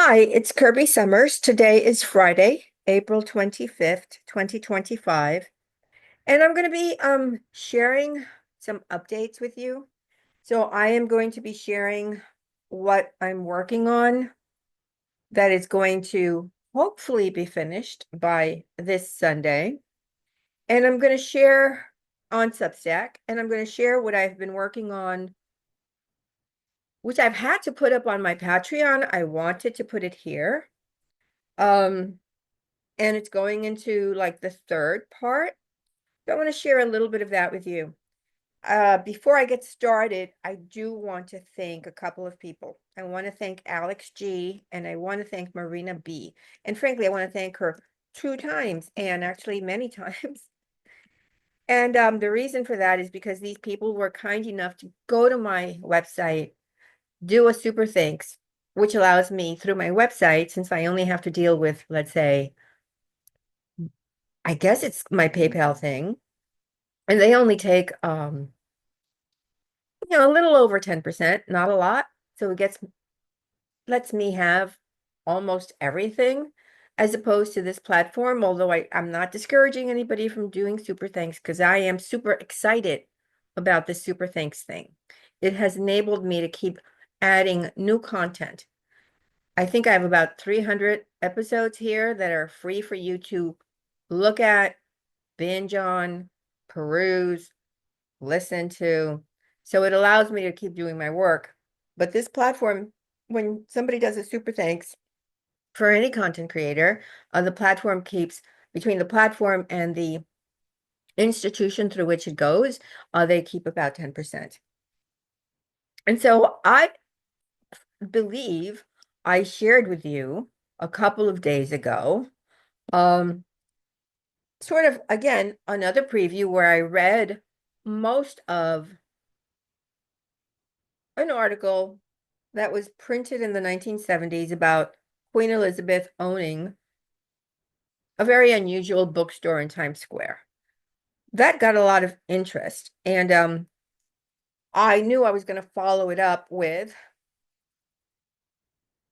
Hi, it's Kirby Summers. Today is Friday, April 25th, 2025, and I'm going to be sharing some updates with you. So I am going to be sharing what I'm working on that is going to hopefully be finished by this Sunday. And I'm going to share on Substack, and I'm going to share what I've been working on, which I've had to put up on my Patreon. I wanted to put it here. Um, and it's going into like the third part. So I want to share a little bit of that with you. Before I get started, I do want to thank a couple of people. I want to thank Alex G and I want to thank Marina B. And frankly, I want to thank her 2 times and actually many times. And the reason for that is because these people were kind enough to go to my website, do a super thanks, which allows me through my website, since I only have to deal with, let's say, I guess it's my PayPal thing. And they only take a little over 10%, not a lot. So it lets me have almost everything as opposed to this platform, although I'm not discouraging anybody from doing super thanks because I am super excited about this super thanks thing. It has enabled me to keep adding new content. I think I have about 300 episodes here that are free for you to look at, binge on, peruse, listen to. So it allows me to keep doing my work. But this platform, when somebody does a super thanks for any content creator, the platform keeps, between the platform and the institution through which it goes, they keep about 10%. And so I believe I shared with you a couple of days ago, sort of, again, another preview where I read most of an article that was printed in the 1970s about Queen Elizabeth owning a very unusual bookstore in Times Square. That got a lot of interest, and I knew I was going to follow it up with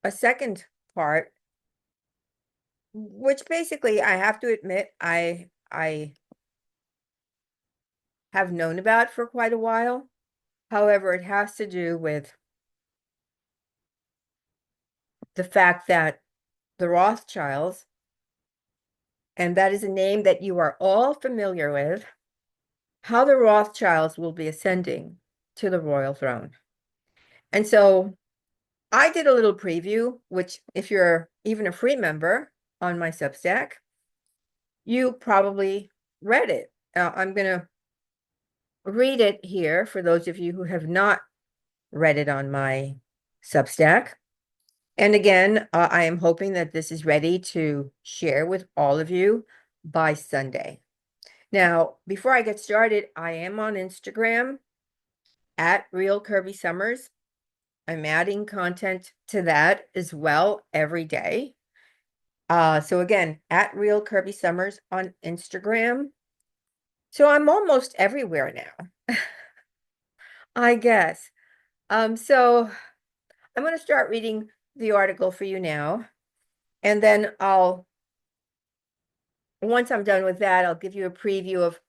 a second part, which basically I have to admit I have known about for quite a while. However, it has to do with the fact that the Rothschilds, and that is a name that you are all familiar with, how the Rothschilds will be ascending to the royal throne. And so I did a little preview, which if you're even a free member on my Substack, you probably read it. I'm going to read it here for those of you who have not read it on my Substack. And again, I am hoping that this is ready to share with all of you by Sunday. Now, before I get started, I am on Instagram at Real Kirby Summers. I'm adding content to that as well every day. So again, at Real Kirby Summers on Instagram. So I'm almost everywhere now, I guess. So I'm going to start reading the article for you now. And then once I'm done with that, I'll give you a preview of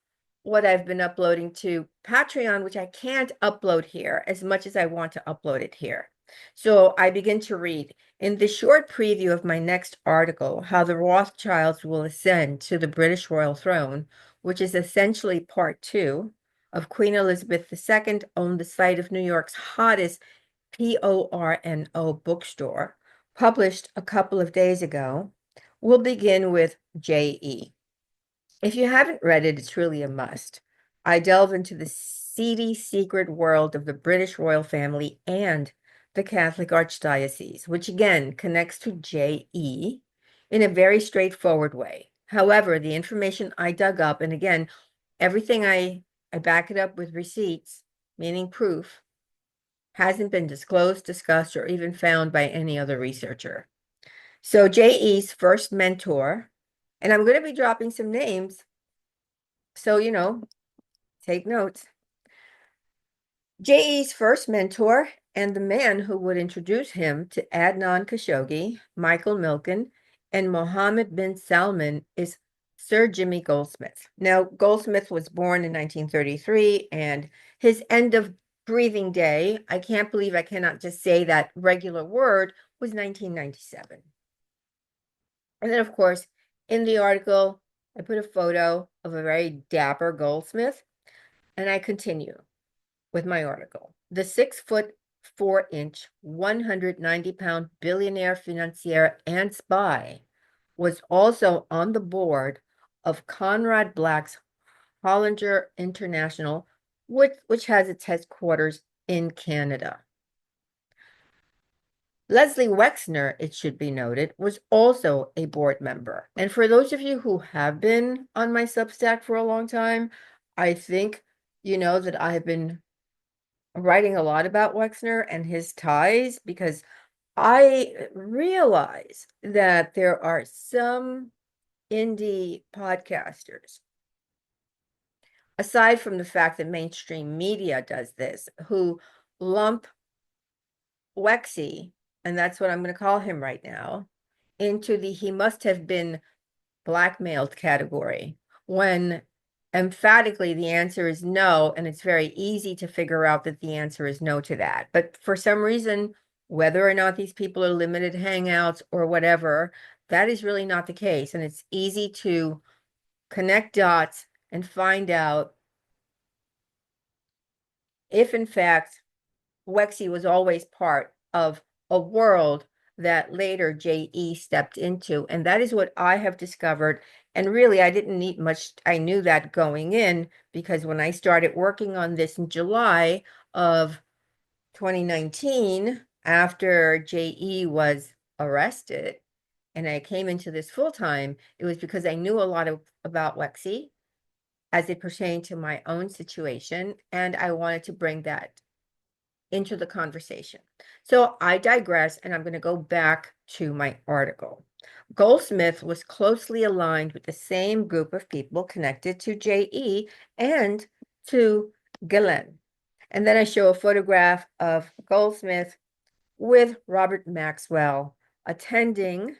what I've been uploading to Patreon, which I can't upload here as much as I want to upload it here. So I begin to read. In the short preview of my next article, How the Rothschilds Will Ascend to the British Royal Throne, which is essentially part 2 of Queen Elizabeth II owned the site of New York's hottest PORNO bookstore, published a couple of days ago, we'll begin with J.E. If you haven't read it, it's really a must. I delve into the seedy secret world of the British royal family and the Catholic Archdiocese, which again connects to J.E. in a very straightforward way. However, the information I dug up, and again, everything I back it up with receipts, meaning proof, hasn't been disclosed, discussed, or even found by any other researcher. So J.E.'s first mentor, and I'm going to be dropping some names, so, take notes. J.E.'s first mentor And the man who would introduce him to Adnan Khashoggi, Michael Milken, and Mohammed bin Salman is Sir Jimmy Goldsmith. Now, Goldsmith was born in 1933, and his end of breathing day, I can't believe I cannot just say that regular word, was 1997. And then, of course, in the article, I put a photo of a very dapper Goldsmith, and I continue with my article. The 6 foot 4 inch, 190-pound billionaire financier and spy was also on the board of Conrad Black's Hollinger International, which has its headquarters in Canada. Leslie Wexner, it should be noted, was also a board member. And for those of you who have been on my Substack for a long time, I think you know that I have been writing a lot about Wexner and his ties because I realize that there are some indie podcasters, aside from the fact that mainstream media does this, who lump Wexy, and that's what I'm going to call him right now, into the he must have been blackmailed category, when emphatically the answer is no, and it's very easy to figure out that the answer is no to that. But for some reason, whether or not these people are limited hangouts or whatever, that is really not the case. And it's easy to connect dots and find out if, in fact, Wexy was always part of a world that later J.E. stepped into. And that is what I have discovered. And really, I didn't need much. I knew that going in because when I started working on this in July of 2019, after J.E. was arrested, and I came into this full time, it was because I knew a lot about Wexy as it pertained to my own situation. And I wanted to bring that into the conversation. So I digress, and I'm going to go back to my article. Goldsmith was closely aligned with the same group of people connected to J.E. and to Ghislaine. And then I show a photograph of Goldsmith with Robert Maxwell attending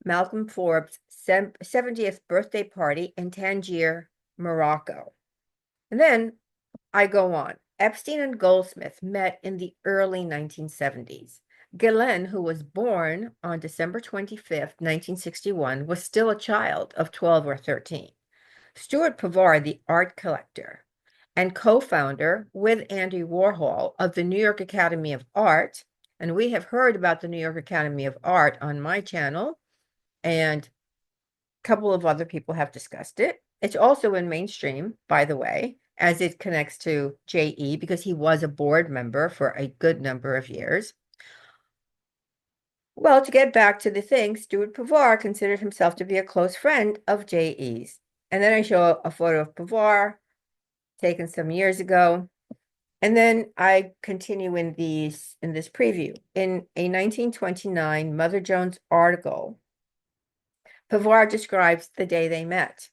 Malcolm Forbes' 70th birthday party in Tangier, Morocco. And then I go on. Epstein and Goldsmith met in the early 1970s. Ghislaine, who was born on December 25th, 1961, was still a child of 12 or 13. Stuart Pavard, the art collector and co-founder with Andy Warhol of the New York Academy of Art, and we have heard about the New York Academy of Art on my channel, and a couple of other people have discussed it. It's also in mainstream, by the way, as it connects to J.E. because he was a board member for a good number of years. Well, to get back to the thing, Stuart Pavard considered himself to be a close friend of J.E.'s. And then I show a photo of Pavard taken some years ago. And then I continue in this preview. In a 1929 Mother Jones article, Pavard describes the day they met.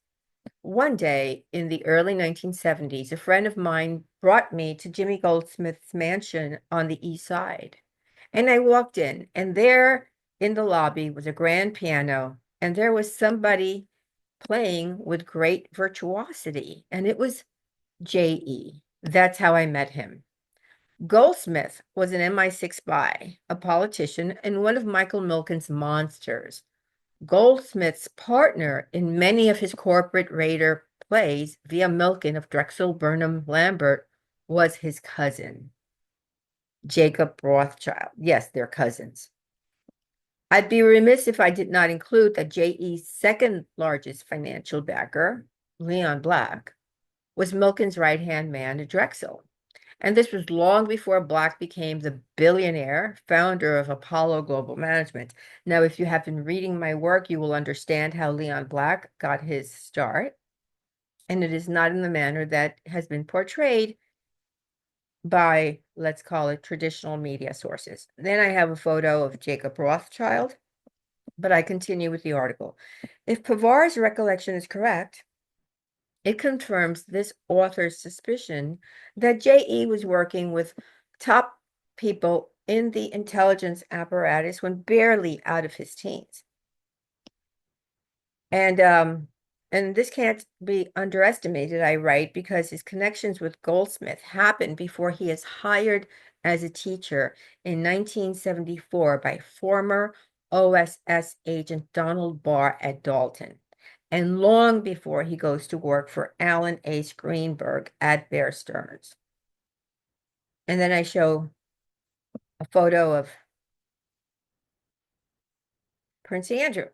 One day in the early 1970s, a friend of mine brought me to Jimmy Goldsmith's mansion on the East Side. And I walked in, and there in the lobby was a grand piano, and there was somebody playing with great virtuosity, and it was J.E. That's how I met him. Goldsmith was an MI6 spy, a politician, and one of Michael Milken's monsters. Goldsmith's partner in many of his corporate raider plays via Milken of Drexel Burnham Lambert was his cousin, Jacob Rothschild. Yes, they're cousins. I'd be remiss if I did not include that J.E.'s second largest financial backer, Leon Black, was Milken's right-hand man at Drexel. And this was long before Black became the billionaire founder of Apollo Global Management. Now, if you have been reading my work, you will understand how Leon Black got his start. And it is not in the manner that has been portrayed by, let's call it, traditional media sources. Then I have a photo of Jacob Rothschild, but I continue with the article. If Pavard's recollection is correct, it confirms this author's suspicion that J.E. was working with top people in the intelligence apparatus when barely out of his teens. And this can't be underestimated, I write, because his connections with Goldsmith happened before he is hired as a teacher in 1974 by former OSS agent Donald Barr at Dalton, and long before he goes to work for Alan H. Greenberg at Bear Stearns. And then I show a photo of Prince Andrew.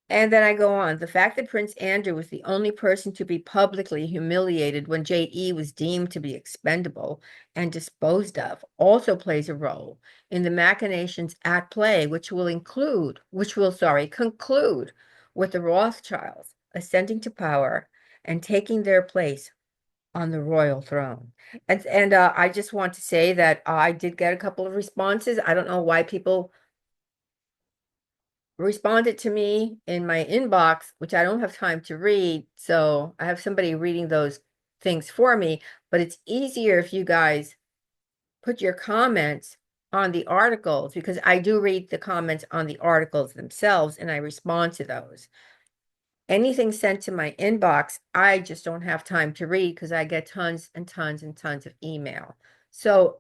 And then I go on. The fact that Prince Andrew was the only person to be publicly humiliated when J.E. was deemed to be expendable and disposed of also plays a role in the machinations at play, which will conclude with the Rothschilds ascending to power and taking their place on the royal throne. And I just want to say that I did get a couple of responses. I don't know why people responded to me in my inbox, which I don't have time to read. So I have somebody reading those things for me, but it's easier if you guys put your comments on the articles, because I do read the comments on the articles themselves and I respond to those. Anything sent to my inbox, I just don't have time to read because I get tons and tons and tons of email. So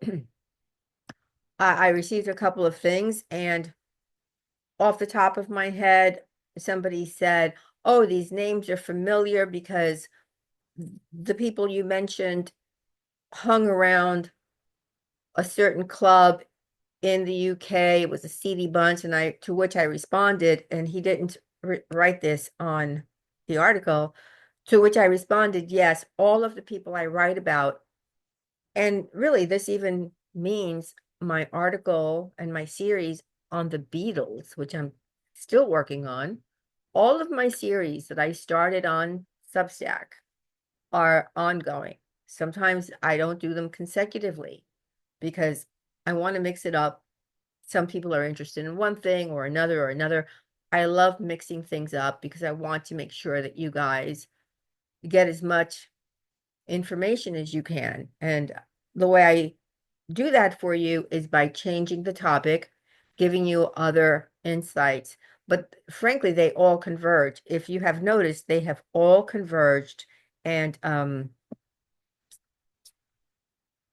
I received a couple of things, and off the top of my head, somebody said, oh, these names are familiar because the people you mentioned hung around a certain club in the UK. It was a seedy bunch, and to which I responded, and he didn't write this on the article, to which I responded, yes, all of the people I write about, and really this even means my article and my series on the Beatles, which I'm still working on. All of my series that I started on Substack are ongoing. Sometimes I don't do them consecutively because I want to mix it up. Some people are interested in one thing or another or another. I love mixing things up because I want to make sure that you guys get as much information as you can. And the way I do that for you is by changing the topic, giving you other insights. But frankly, they all converge. If you have noticed, they have all converged, and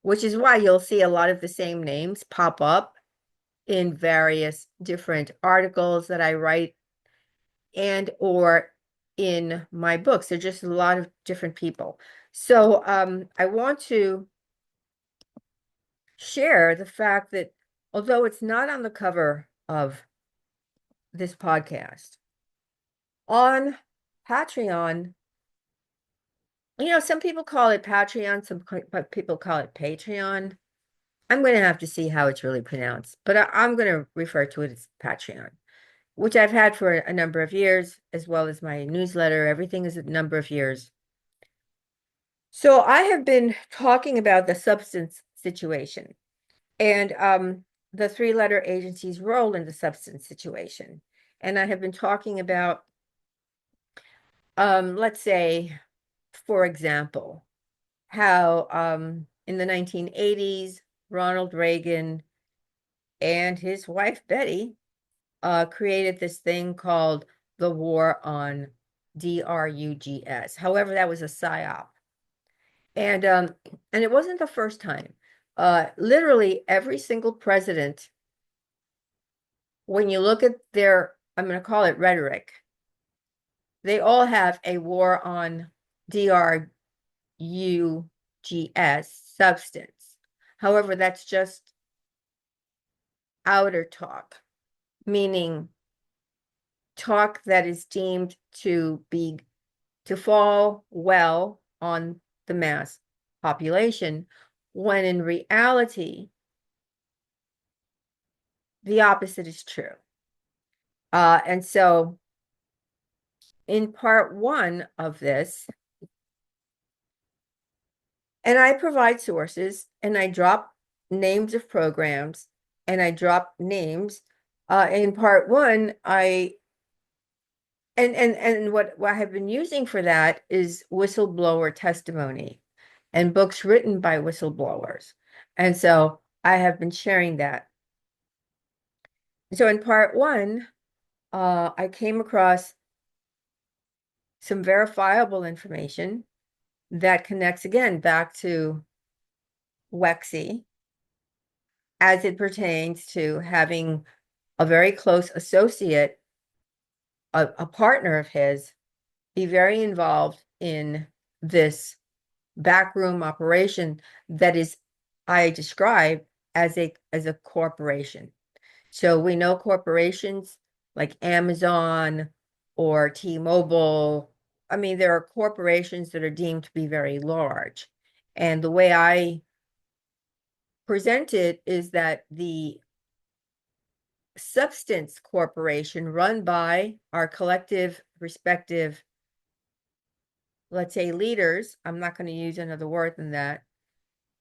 which is why you'll see a lot of the same names pop up in various different articles that I write and or in my books. They're just a lot of different people. So I want to share the fact that although it's not on the cover of this podcast, on Patreon, some people call it Patreon, some people call it Patreon. I'm going to have to see how it's really pronounced, but I'm going to refer to it as Patreon, which I've had for a number of years, as well as my newsletter. Everything is a number of years. So I have been talking about the substance situation and the three-letter agency's role in the substance situation. And I have been talking about, let's say, for example, how in the 1980s, Ronald Reagan and his wife, Betty, created this thing called the War on Drugs. However, that was a psyop. And it wasn't the first time. Literally every single president, when you look at their, I'm going to call it rhetoric, they all have a war on drugs substance. However, that's just outer talk, meaning talk that is deemed to fall well on the mass population, when in reality, the opposite is true. And so in part one of this, and I provide sources and I drop names of programs and I drop names. In part one, what I have been using for that is whistleblower testimony and books written by whistleblowers. And so I have been sharing that. So in part one, I came across some verifiable information that connects again back to Wexy as it pertains to having a very close associate, a partner of his, be very involved in this backroom operation that is, I describe as a corporation. So we know corporations like Amazon or T-Mobile. I mean, there are corporations that are deemed to be very large. And the way I present it is that the substance corporation run by our collective respective, let's say, leaders, I'm not going to use another word than that,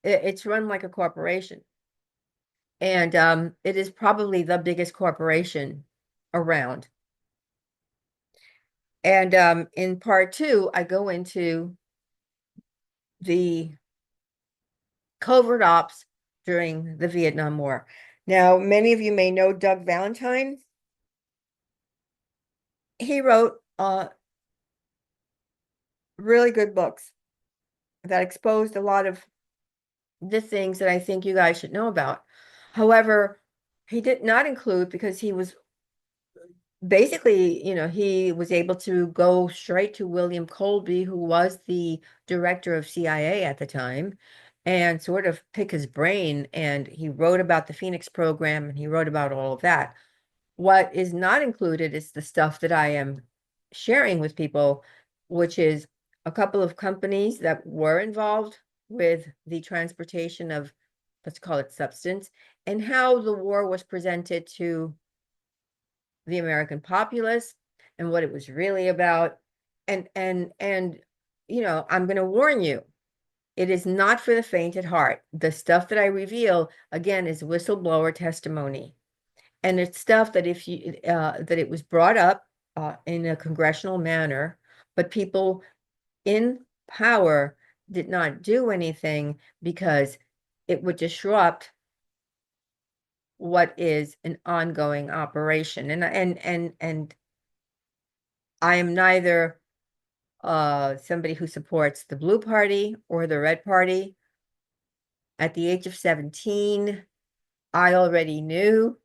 it's run like a corporation. And it is probably the biggest corporation around. And in part two, I go into the covert ops during the Vietnam War. Now, many of you may know Doug Valentine. He wrote really good books that exposed a lot of the things that I think you guys should know about. However, he did not include, because he was basically, he was able to go straight to William Colby, who was the director of CIA at the time, and sort of pick his brain. And he wrote about the Phoenix program, and he wrote about all of that. What is not included is the stuff that I am sharing with people, which is a couple of companies that were involved with the transportation of, let's call it substance, and how the war was presented to the American populace and what it was really about. And I'm going to warn you, it is not for the faint at heart. The stuff that I reveal, again, is whistleblower testimony. And it's stuff that that it was brought up in a congressional manner, but people in power did not do anything because it would disrupt what is an ongoing operation. And I am neither somebody who supports the Blue Party or the Red Party. At the age of 17, I already knew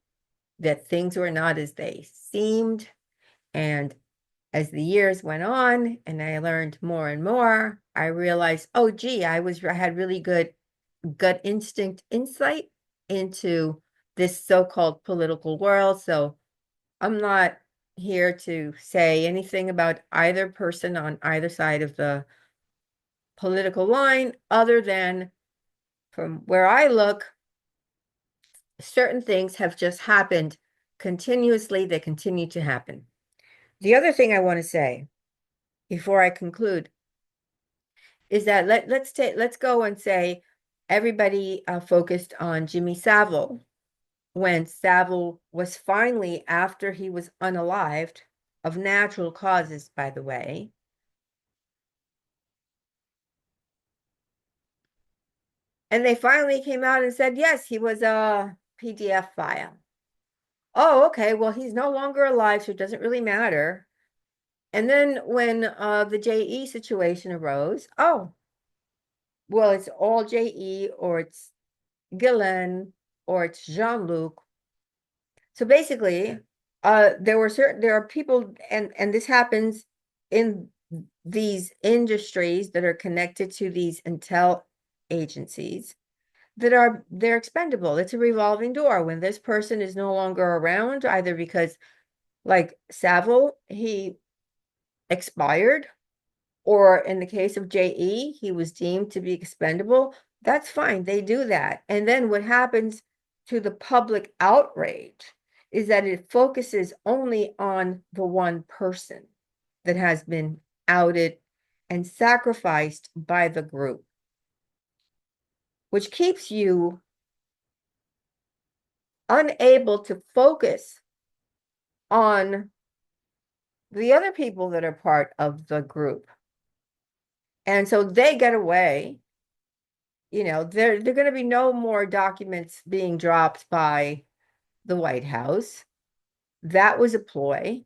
that things were not as they seemed. And as the years went on and I learned more and more, I realized, oh, gee, I had really good gut instinct insight into this so-called political world. So I'm not here to say anything about either person on either side of the political line, other than from where I look, certain things have just happened continuously. They continue to happen. The other thing I want to say before I conclude is that let's go and say everybody focused on Jimmy Savile, when Savile was finally, after he was unalived, of natural causes, by the way. And they finally came out and said, yes, he was a PDF file. Oh, okay, well, he's no longer alive, so it doesn't really matter. And then when the JE situation arose, oh, well, it's all JE, or it's Ghislaine, or it's Jean-Luc. So basically, there are people, and this happens in these industries that are connected to these intel agencies, they're expendable. It's a revolving door. When this person is no longer around, either because, like Savile, he expired, or in the case of JE, he was deemed to be expendable, that's fine. They do that. And then what happens to the public outrage is that it focuses only on the one person that has been outed and sacrificed by the group, which keeps you unable to focus on the other people that are part of the group. And so they get away There are going to be no more documents being dropped by the White House. That was a ploy.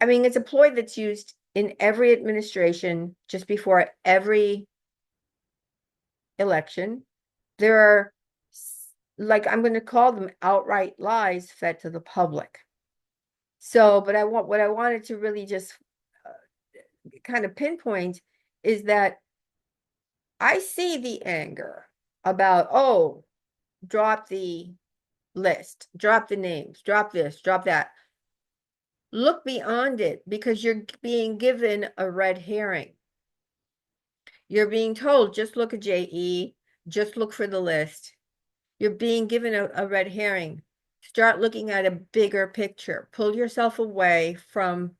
I mean, it's a ploy that's used in every administration just before every election. There are, like, I'm going to call them outright lies fed to the public. So, but what I wanted to really just kind of pinpoint is that I see the anger about, oh, drop the list, drop the names, drop this, drop that. Look beyond it, because you're being given a red herring. You're being told, just look at JE, just look for the list. You're being given a red herring. Start looking at a bigger picture. Pull yourself away from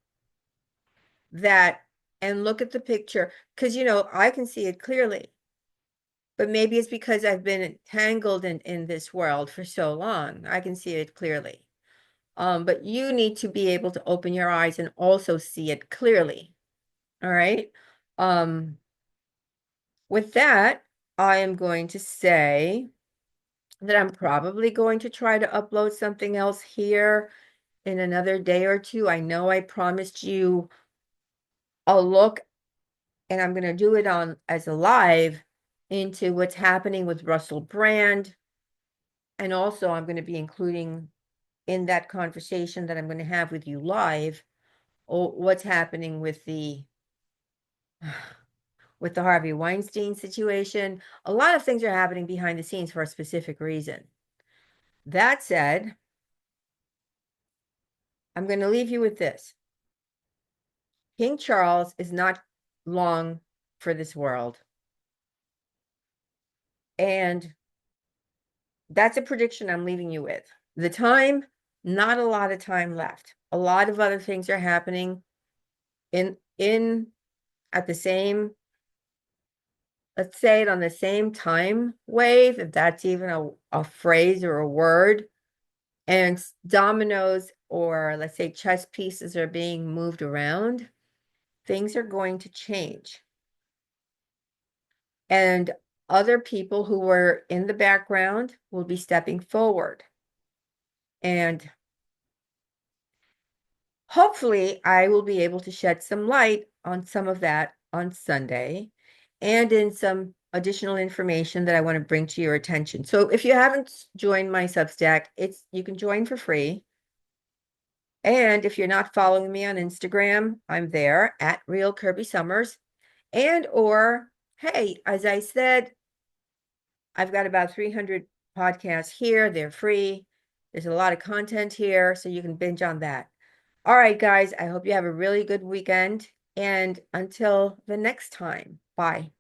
that and look at the picture. Because, I can see it clearly. But maybe it's because I've been entangled in this world for so long. I can see it clearly. But you need to be able to open your eyes and also see it clearly. All right. With that, I am going to say that I'm probably going to try to upload something else here in another day or two. I know I promised you a look, and I'm going to do it on as a live into what's happening with Russell Brand. And also I'm going to be including in that conversation that I'm going to have with you live, what's happening with the Harvey Weinstein situation. A lot of things are happening behind the scenes for a specific reason. That said, I'm going to leave you with this. King Charles is not long for this world. And that's a prediction I'm leaving you with. The time, not a lot of time left. A lot of other things are happening in at the same, let's say it on the same time wave, if that's even a phrase or a word. And dominoes, or let's say chess pieces, are being moved around. Things are going to change. And other people who were in the background will be stepping forward. And hopefully I will be able to shed some light on some of that on Sunday, and in some additional information that I want to bring to your attention. So if you haven't joined my Substack, you can join for free. And if you're not following me on Instagram, I'm there at Real Kirby Summers. Or, hey, as I said, I've got about 300 podcasts here. They're free. There's a lot of content here, so you can binge on that. All right, guys, I hope you have a really good weekend. And until the next time, bye.